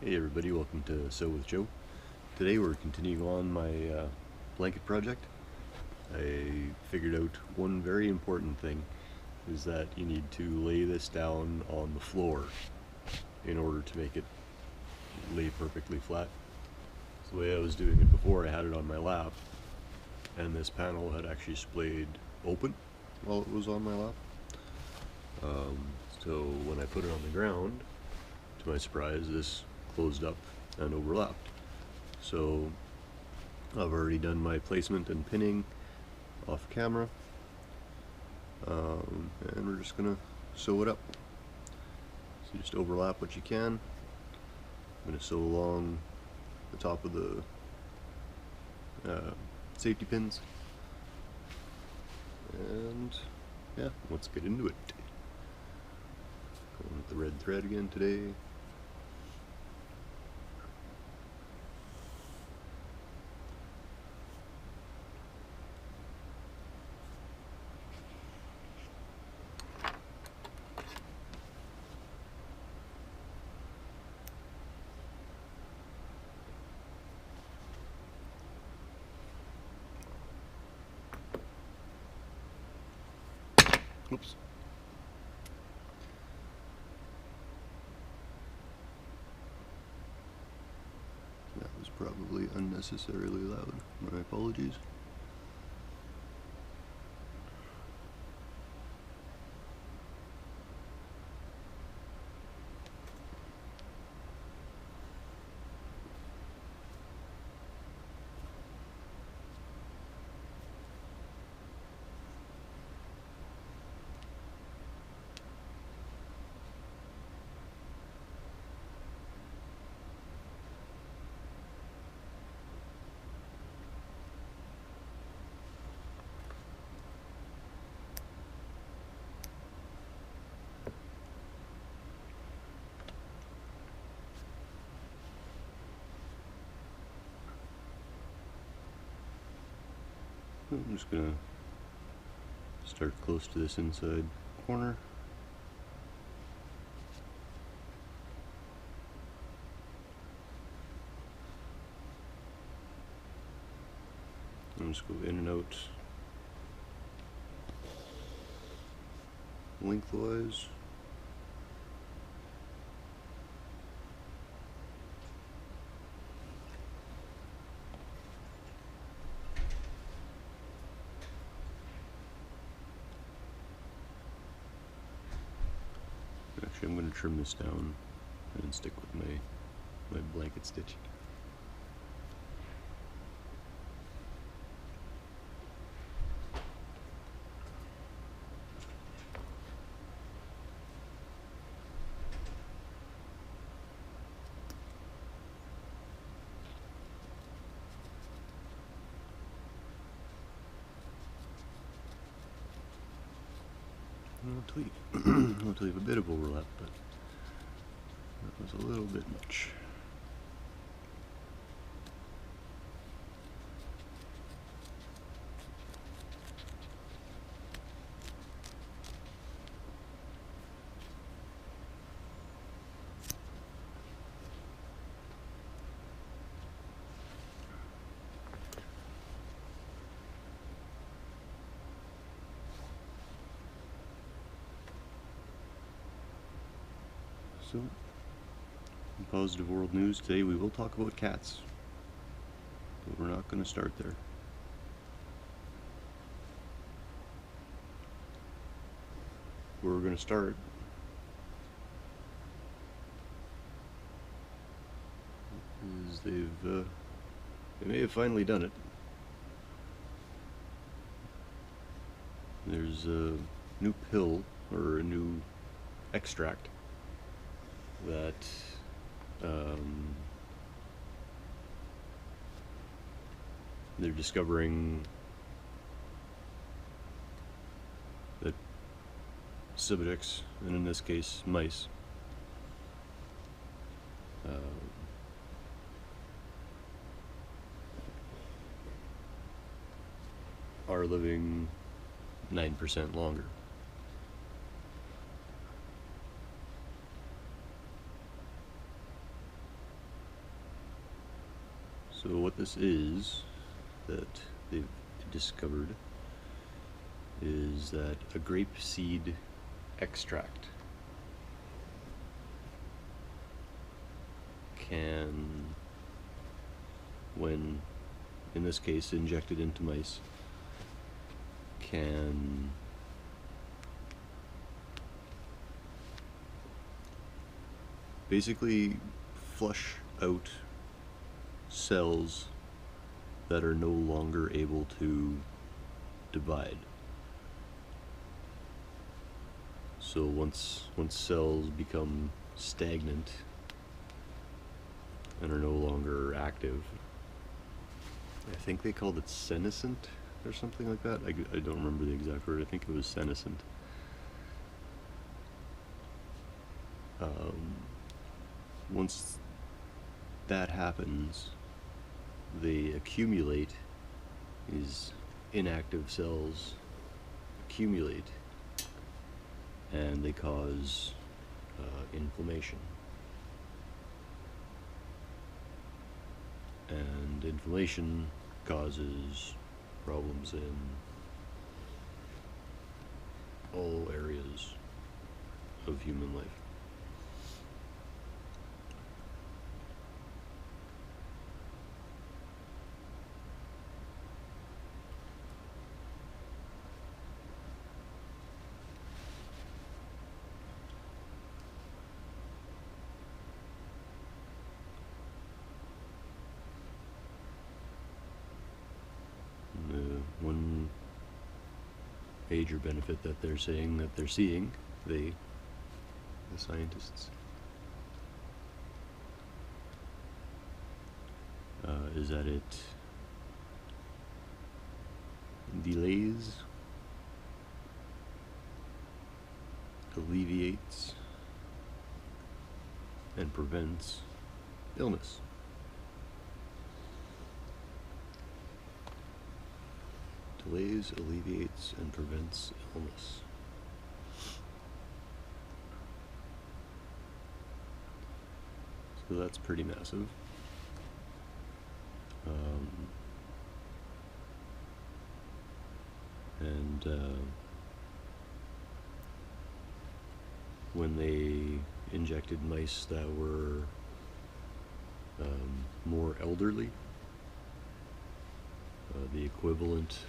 Hey everybody, welcome to Sew with Joe. Today we're continuing on my blanket project. I figured out one very important thing is that you need to lay this down on the floor in order to make it lay perfectly flat. So the way I was doing it before, I had it on my lap and this panel had actually splayed open while it was on my lap. So when I put it on the ground, to my surprise, this closed up and overlapped. So I've already done my placement and pinning off camera, and we're just gonna sew it up. So just overlap what you can. I'm gonna sew along the top of the safety pins, and yeah, let's get into it. Going with the red thread again today. Oops. That was probably unnecessarily loud. My apologies. I'm just gonna start close to this inside corner. I'm just go in and out lengthwise. Actually, I'm going to trim this down and stick with my blanket stitch. I'll leave a bit of overlap, but that was a little bit much. So, in positive world news, today we will talk about cats, but we're not going to start there. Where we're going to start is they may have finally done it. There's a new pill, or a new extract, that they're discovering that subjects, and in this case mice, are living 9% longer. So what this is that they've discovered is that a grape seed extract can, when in this case injected into mice, can basically flush out cells that are no longer able to divide. So once cells become stagnant and are no longer active, I think they called it senescent or something like that. I don't remember the exact word. I think it was senescent. Once that happens, they accumulate, these inactive cells accumulate, and they cause inflammation. And inflammation causes problems in all areas of human life. One major benefit that they're saying that they're seeing, the scientists, is that it delays, alleviates, and prevents illness. Delays, alleviates, and prevents illness. So that's pretty massive. When they injected mice that were more elderly, the equivalent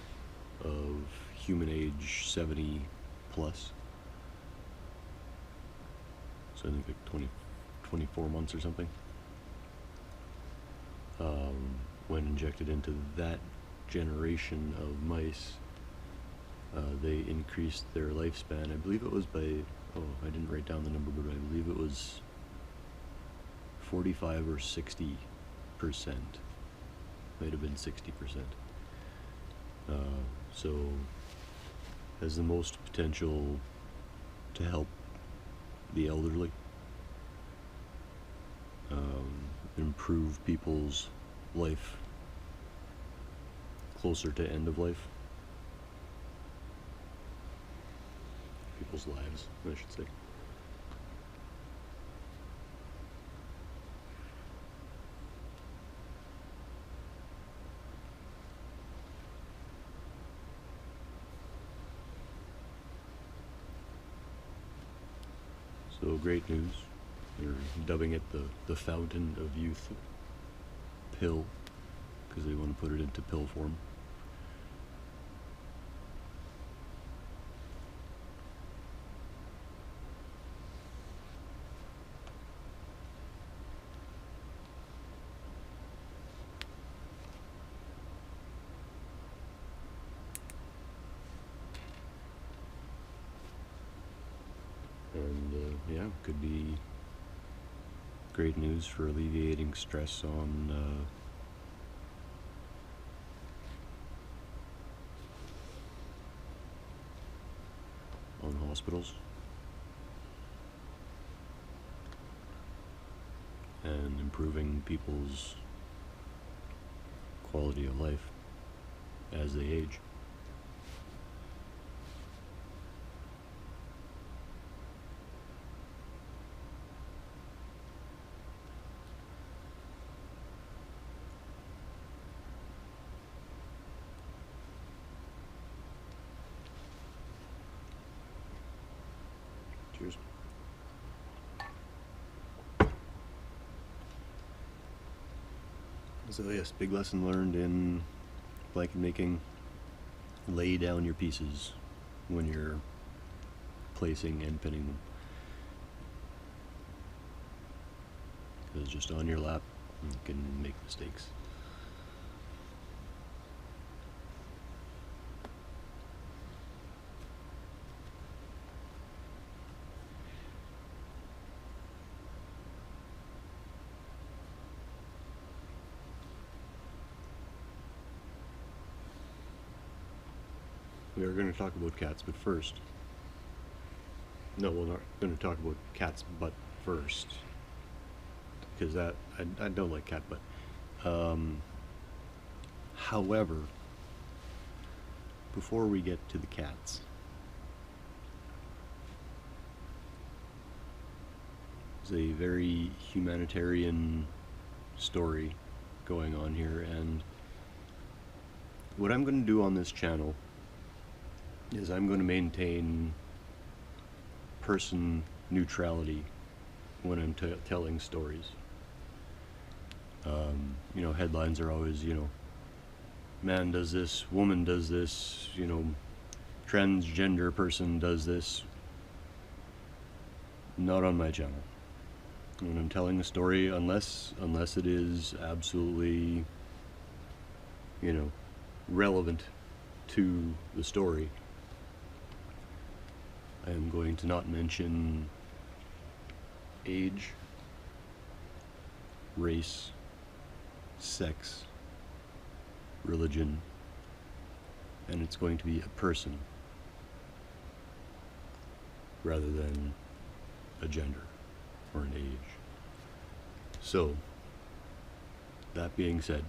of human age 70 plus, so I think like 24 months or something, when injected into that generation of mice, they increased their lifespan. I believe it was by, I didn't write down the number, but I believe it was 45 or 60%. Might have been 60%. So has the most potential to help the elderly, improve people's life closer to end of life, people's lives, I should say. So great news. They're dubbing it the Fountain of Youth pill, because they want to put it into pill form. And yeah, could be great news for alleviating stress on hospitals and improving people's quality of life as they age. Cheers. So yes, big lesson learned in blanket making. Lay down your pieces when you're placing and pinning them. Because just on your lap, you can make mistakes. We are going to talk about cats, but first. No, we're not going to talk about cats, but first. Because that, I don't like cat butt. However, before we get to the cats, there's a very humanitarian story going on here, and what I'm going to do on this channel is I'm going to maintain person neutrality when I'm telling stories. You know, headlines are always, you know, man does this, woman does this, you know, transgender person does this. Not on my channel. When I'm telling a story, unless it is absolutely, you know, relevant to the story, I am going to not mention age, race, sex, religion, and it's going to be a person rather than a gender or an age. So, that being said,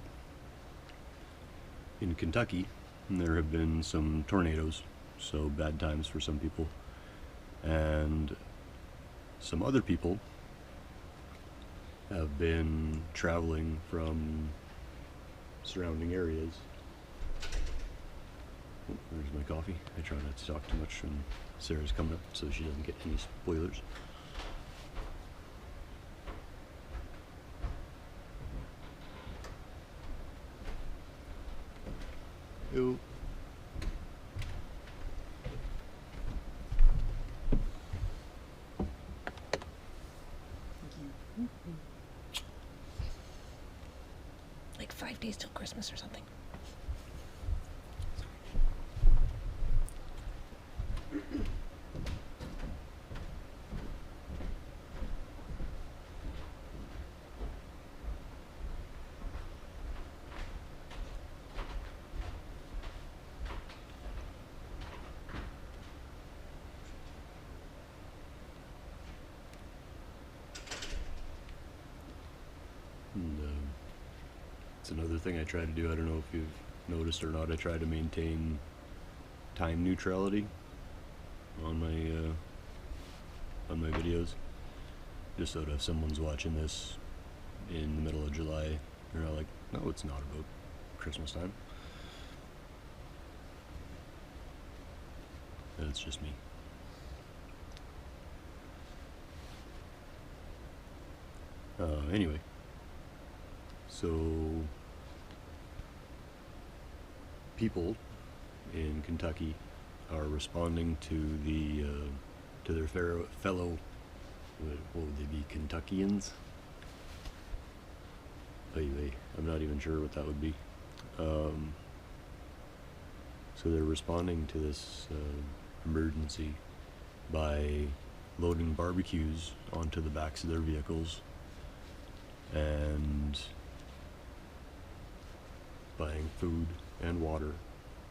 in Kentucky, there have been some tornadoes, so bad times for some people, and some other people have been traveling from surrounding areas. Oh, there's my coffee. I try not to talk too much when Sarah's coming up so she doesn't get any spoilers. Ew. Like 5 days till Christmas or something. And it's another thing I try to do. I don't know if you've noticed or not. I try to maintain time neutrality on my videos, just so that if someone's watching this in the middle of July, they're not like, no, it's not about Christmas time. That's just me. Anyway, so people in Kentucky are responding to the to their fellow, what would they be, Kentuckians? Anyway, I'm not even sure what that would be. So they're responding to this emergency by loading BBQs onto the backs of their vehicles and buying food and water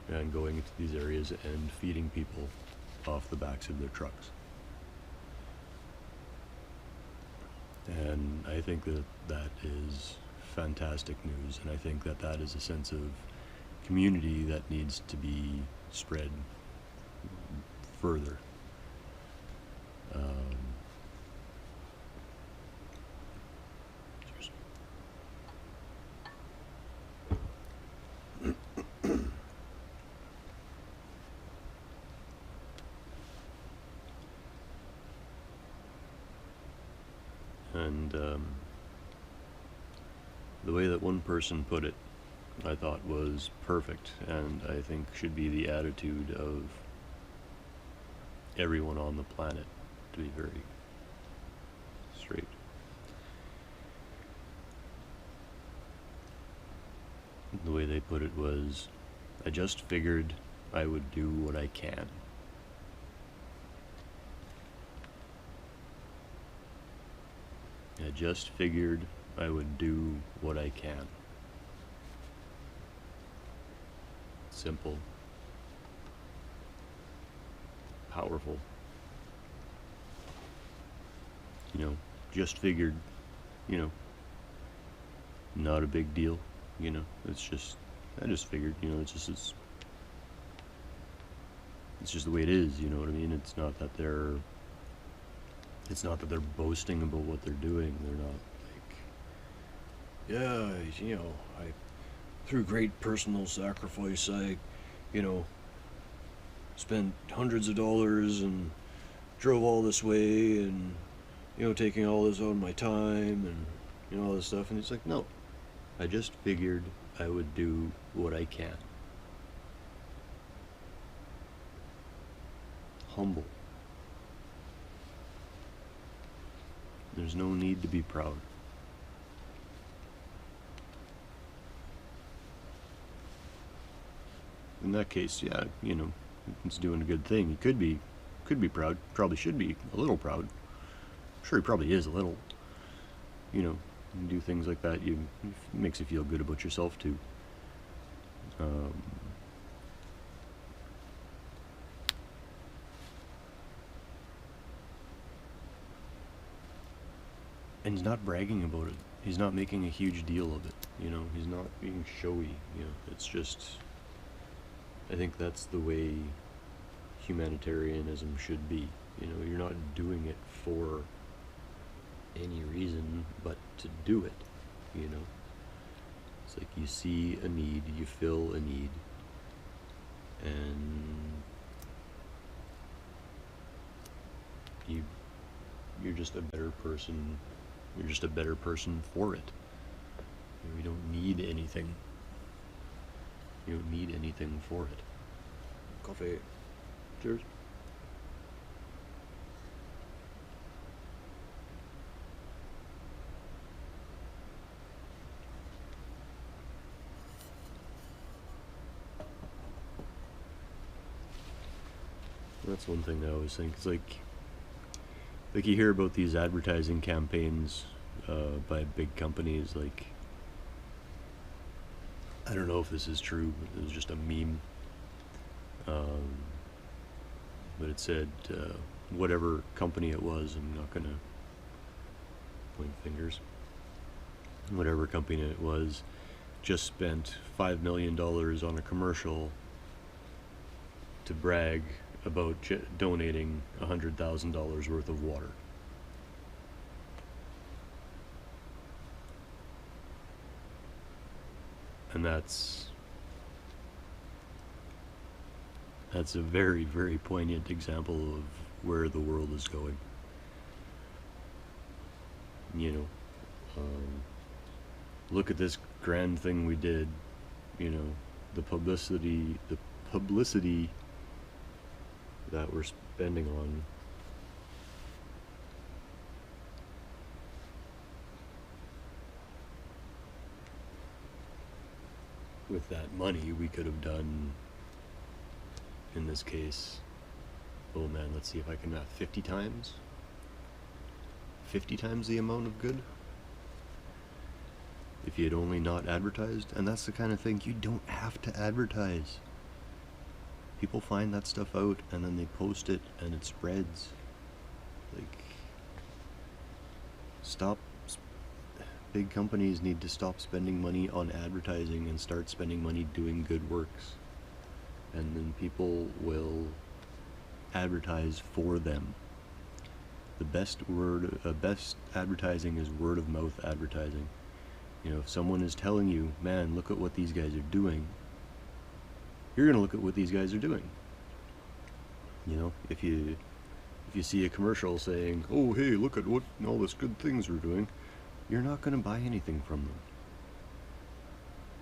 and going into these areas and feeding people off the backs of their trucks. And I think that that is fantastic news, and I think that that is a sense of community that needs to be spread further. Cheers. And the way that one person put it, I thought was perfect, and I think should be the attitude of everyone on the planet, to be very straight. The way they put it was, I just figured I would do what I can. I just figured I would do what I can. Simple. Powerful. You know, just figured, you know, not a big deal, you know, it's just, I just figured, you know, it's just the way it is, you know what I mean? It's not that they're boasting about what they're doing. They're not like, yeah, you know, through great personal sacrifice, I, you know, spent hundreds of dollars and drove all this way and, you know, taking all this out of my time and, you know, all this stuff. And it's like, no, I just figured I would do what I can. Humble. There's no need to be proud. In that case, yeah, you know, he's doing a good thing. He could be proud. Probably should be a little proud. I'm sure he probably is a little. You know, you do things like that, it makes you feel good about yourself too. And he's not bragging about it. He's not making a huge deal of it. You know, he's not being showy. You know, it's just, I think that's the way humanitarianism should be. You know, you're not doing it for any reason but to do it. You know, it's like you see a need, you fill a need, and you're just a better person. You're just a better person for it. You don't need anything. You don't need anything for it. Coffee. Cheers. That's one thing I always think. It's like you hear about these advertising campaigns by big companies. Like, I don't know if this is true, but it was just a meme. But it said whatever company it was. I'm not gonna point fingers. Whatever company it was, just spent $5 million on a commercial to brag about donating $100,000 worth of water. And that's a very, very poignant example of where the world is going. You know, look at this grand thing we did. You know, the publicity that we're spending on with that money we could have done, in this case, oh man, let's see if I can math, 50 times the amount of good if you had only not advertised. And that's the kind of thing, you don't have to advertise. People find that stuff out and then they post it and it spreads. Like, big companies need to stop spending money on advertising and start spending money doing good works. And then people will advertise for them. The best advertising is word of mouth advertising. You know, if someone is telling you, man, look at what these guys are doing, you're gonna look at what these guys are doing. You know, if if you see a commercial saying, oh hey, look at what all this good things we're doing, you're not going to buy anything from them.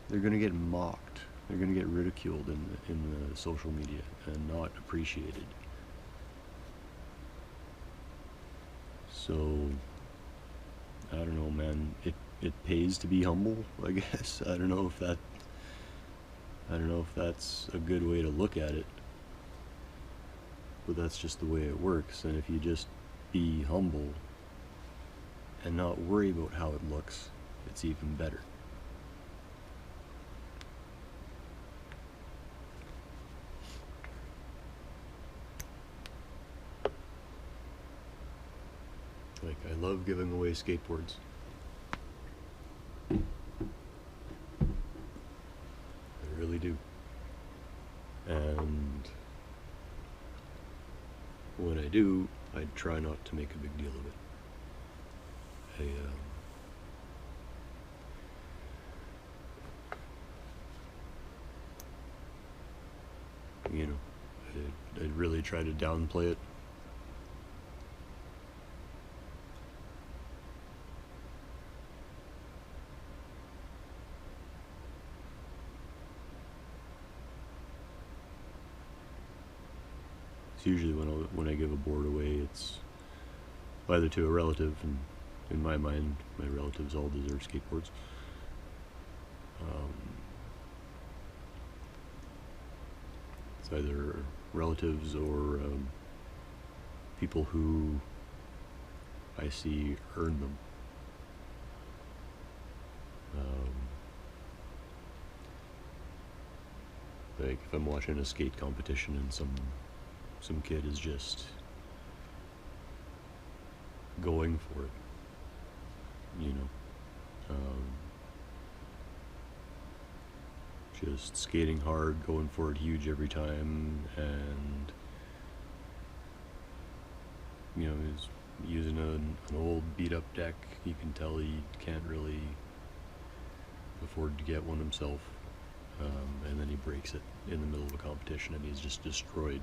They're going to get mocked. They're going to get ridiculed in the social media and not appreciated. So, I don't know, man. It pays to be humble, I guess. I don't know if that's a good way to look at it. But that's just the way it works. And if you just be humble and not worry about how it looks, it's even better. Like, I love giving away skateboards. I really do. And when I do, I try not to make a big deal of it. I really try to downplay it. It's usually when I give a board away, it's either to a relative, and in my mind, my relatives all deserve skateboards. It's either relatives or people who I see earn them. Like if I'm watching a skate competition and some kid is just going for it, just skating hard, going for it huge every time, and he's using an old beat up deck. You can tell he can't really afford to get one himself, and then he breaks it in the middle of a competition and he's just destroyed.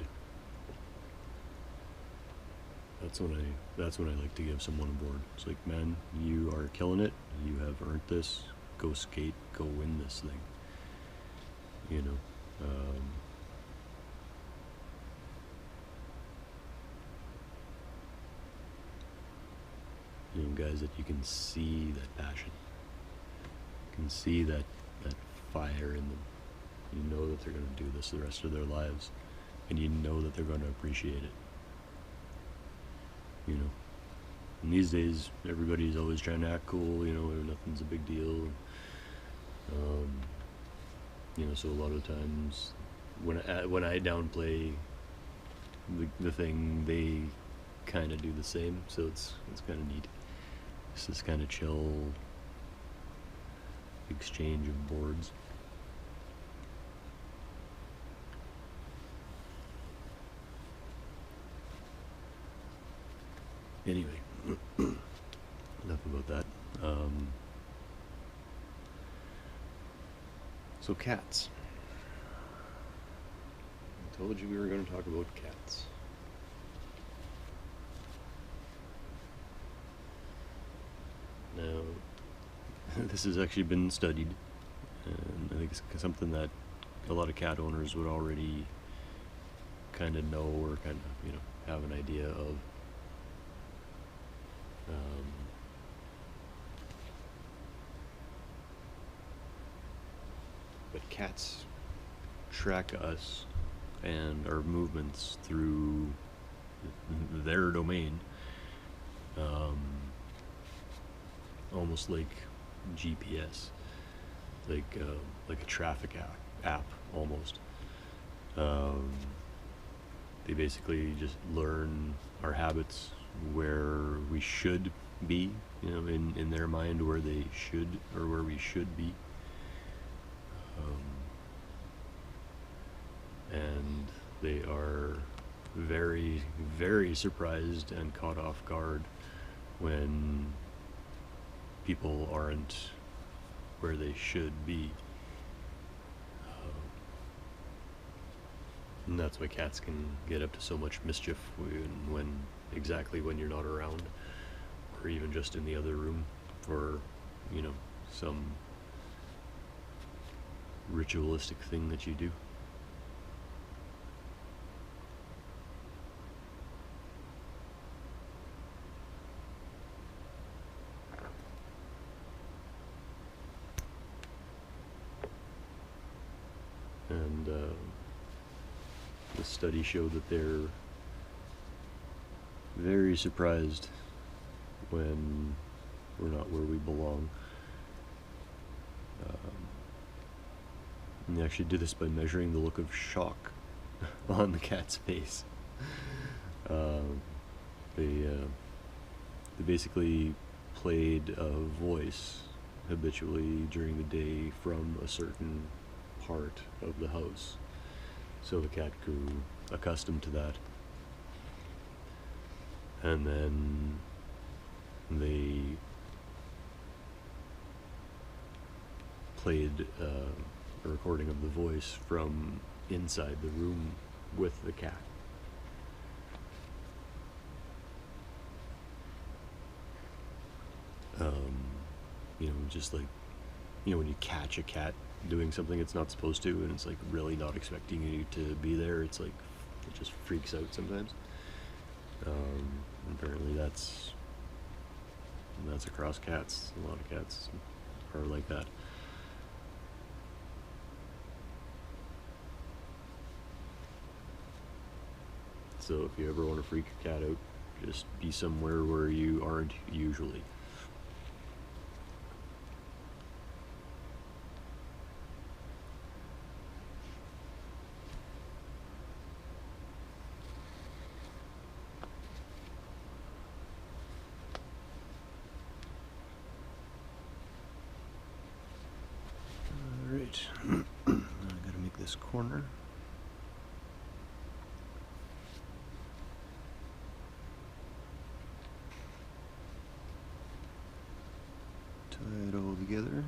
That's when I like to give someone a board. It's like, man, you are killing it. You have earned this. Go skate. Go win this thing. Guys that you can see that passion. You can see that fire in them. You know that they're going to do this the rest of their lives, and you know that they're going to appreciate it. And these days, everybody's always trying to act cool, nothing's a big deal. So a lot of times, when I downplay the thing, they kind of do the same, so it's kind of neat. It's this kind of chill exchange of boards. Anyway, enough about that. So cats. I told you we were going to talk about cats. Now, this has actually been studied, and I think it's something that a lot of cat owners would already kind of know or kind of, have an idea of. But cats track us and our movements through their domain, almost like GPS, like a traffic app almost. They basically just learn our habits, where we should be, in their mind, where they should or where we should be. And they are very, very surprised and caught off guard when people aren't where they should be. And that's why cats can get up to so much mischief when exactly when you're not around, or even just in the other room for, you know, some ritualistic thing that you do. And the study showed that they're very surprised when we're not where we belong. And they actually did this by measuring the look of shock on the cat's face. They basically played a voice habitually during the day from a certain part of the house, so the cat grew accustomed to that. And then they played a recording of the voice from inside the room with the cat. You know, just like, you know, when you catch a cat doing something it's not supposed to, and it's like really not expecting you to be there, it's like, it just freaks out sometimes. Apparently that's across cats. A lot of cats are like that. So if you ever want to freak a cat out, just be somewhere where you aren't usually. Alright, I gotta make this corner. Tie it all together.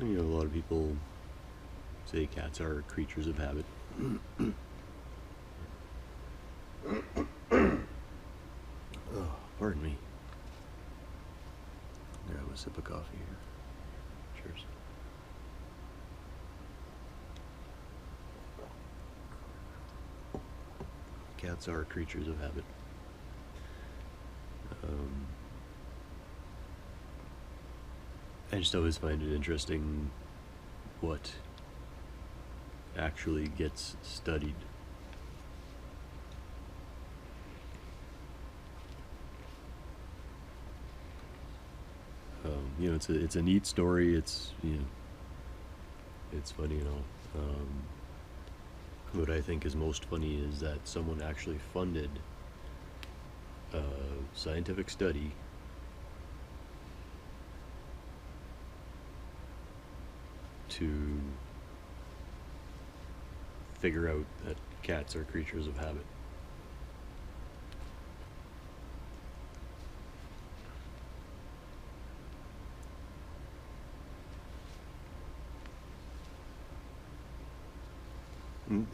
You know, a lot of people say cats are creatures of habit. Oh, pardon me. Grab a sip of coffee here. Cheers. Cats are creatures of habit. I just always find it interesting what actually gets studied. You know, it's a neat story. It's, you know, it's funny, you know. What I think is most funny is that someone actually funded a scientific study to figure out that cats are creatures of habit.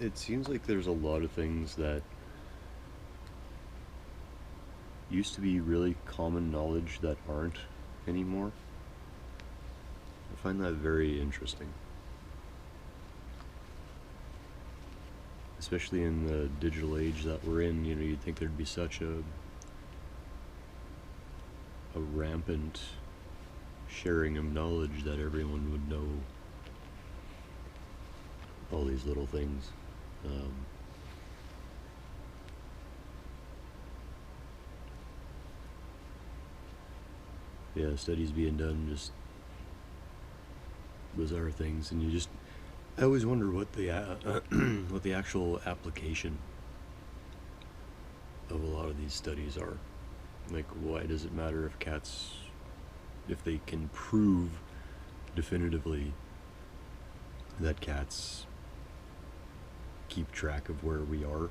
It seems like there's a lot of things that used to be really common knowledge that aren't anymore. I find that very interesting. Especially in the digital age that we're in, you know, you'd think there'd be such a rampant sharing of knowledge that everyone would know all these little things. Yeah, studies being done, just bizarre things, and I always wonder what the what the actual application of a lot of these studies are. Like, why does it matter if they can prove definitively that cats keep track of where we are.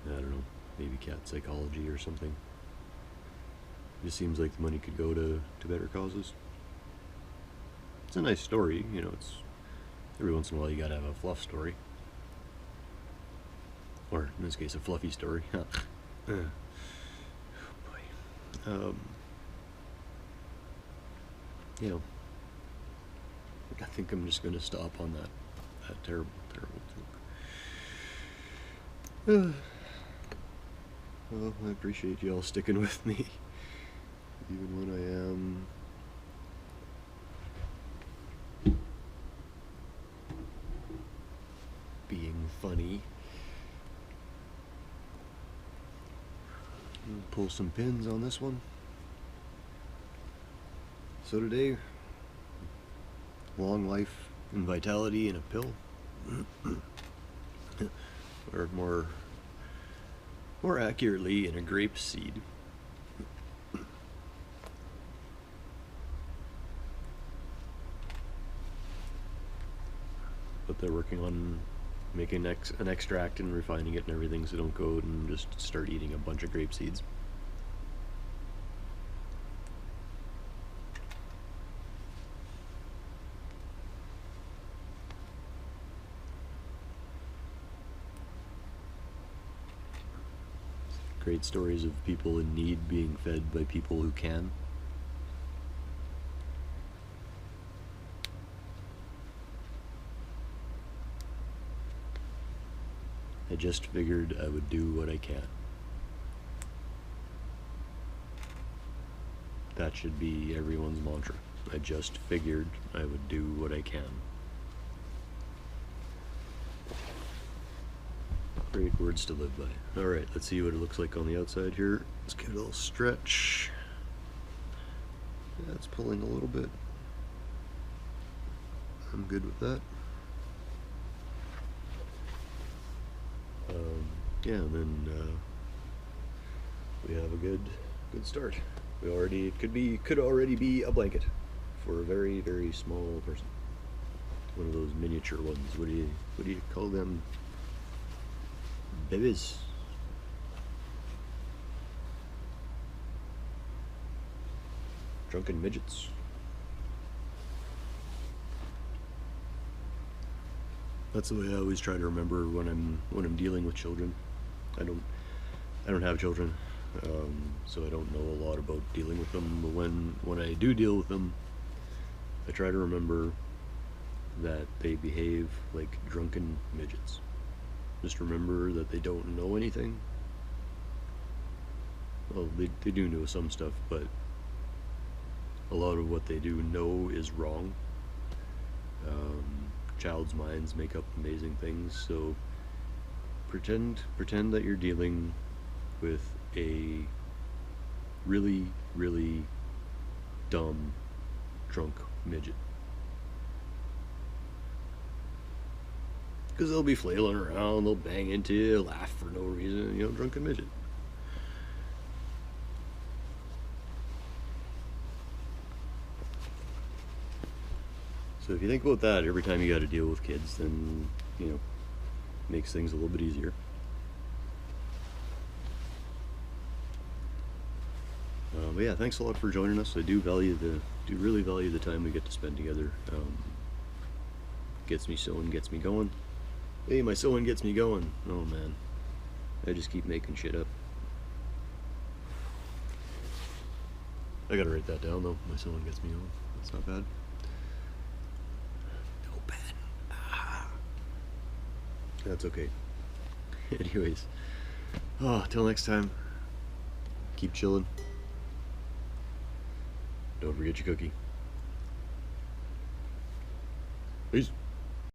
I don't know, maybe cat psychology or something. It just seems like the money could go to better causes. It's a nice story, you know, it's every once in a while you gotta have a fluff story. Or in this case a fluffy story. Oh boy. You know, I think I'm just gonna stop on that terrible, terrible joke. Well, I appreciate you all sticking with me, even when I am being funny. I'll pull some pins on this one. So today, long life and vitality in a pill, or more accurately, in a grape seed. But they're working on making an extract and refining it and everything, so don't go out and just start eating a bunch of grape seeds. Great stories of people in need being fed by people who can. I just figured I would do what I can. That should be everyone's mantra. I just figured I would do what I can. Great words to live by. Alright, let's see what it looks like on the outside here. Let's give it a little stretch. Yeah, it's pulling a little bit. I'm good with that. Yeah, and then we have a good start. It could already be a blanket for a very, very small person. One of those miniature ones. What do you call them? Babies. Drunken midgets. That's the way I always try to remember when I'm dealing with children. I don't have children, so I don't know a lot about dealing with them. But when I do deal with them, I try to remember that they behave like drunken midgets. Just remember that they don't know anything. Well, they do know some stuff, but a lot of what they do know is wrong. Child's minds make up amazing things, so pretend that you're dealing with a really, really dumb drunk midget. Because they'll be flailing around, they'll bang into you, laugh for no reason, you know, drunken midget. So if you think about that every time you got to deal with kids, then, you know, makes things a little bit easier. But yeah, thanks a lot for joining us. I do really value the time we get to spend together. Gets me sewing, gets me going. Hey, my sewing gets me going. Oh man, I just keep making shit up. I gotta write that down though. My sewing gets me going. That's not bad. No pen. That's okay. Anyways, till next time. Keep chilling. Don't forget your cookie. Peace.